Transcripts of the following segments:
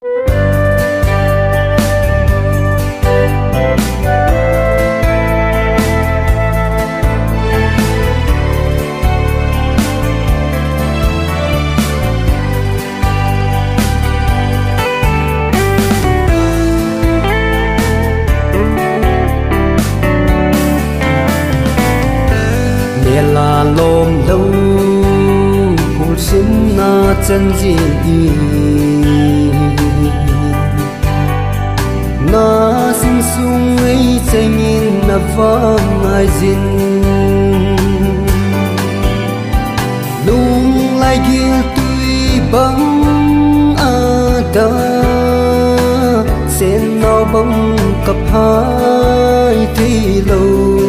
là lom lâu cuộc sống na chân gì na sinh sung ấy chạy nhìn na vang ai zin lung lại kia tuy băng ada sen nó băng cặp hai thì lâu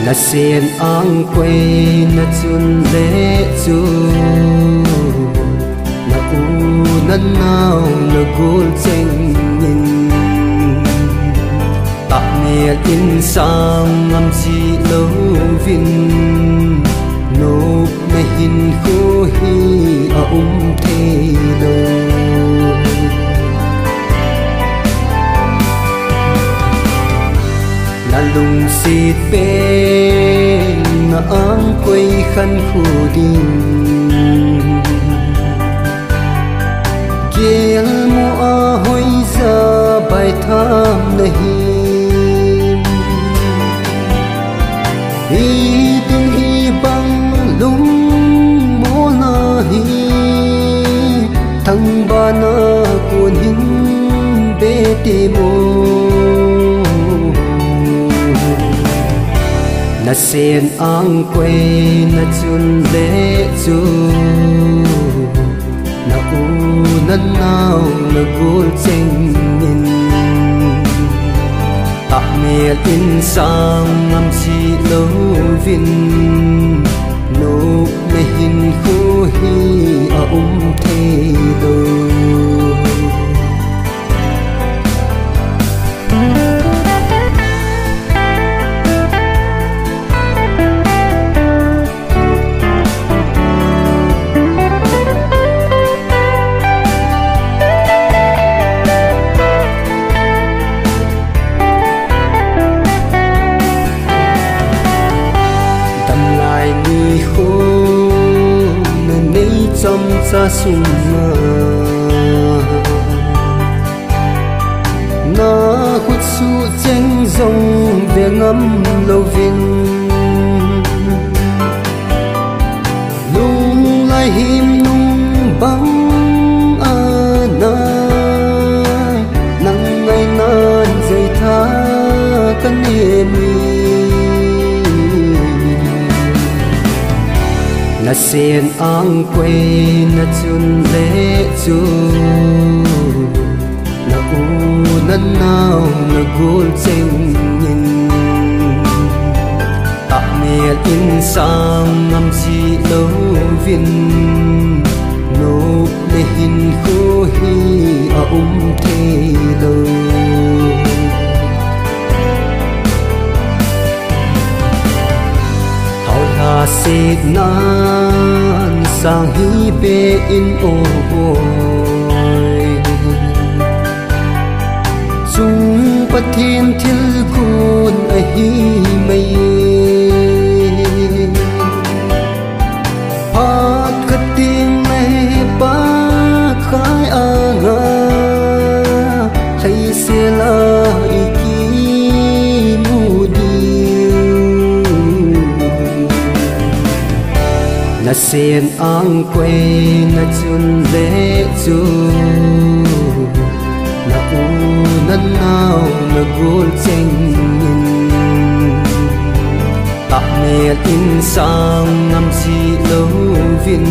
na sen ang quay na chun lệ chu na u na nao na gul cheng nhìn ta mẹ in sang am chi lâu vin nộp na hin khu hi a thế lâu na lung xịt bên na ang quay khăn khu đình kiel mua hoi ra bài tham nahi hi từng hi băng lung mô na hi thăng ba na cuốn hin bê tê mô na sen ang quay na chun lệ chu na u na nao na gul cheng nhìn ta mẹ in sang am chi lâu vin nộp na hin khu hi a thế lâu trong xa sung na khuất su chênh dòng về ngắm lâu viên lung lại him nung băng na nắng ngày nan dây tha cân em na sen ang quay na chun lệ chu na u na nao na gul cheng nhìn ta mẹ in sang am chi lâu vin nộp na hin khu hi a thế lâu xịt nan sang hi bê in ô bồi chung bất thiên thiên cun a hi mây hát khát tiếng mê ba khai a nga thấy xe la na sen ang quay na chun lệ chu na u na nao na gul cheng nhìn ta mẹ in sang am chi lâu vin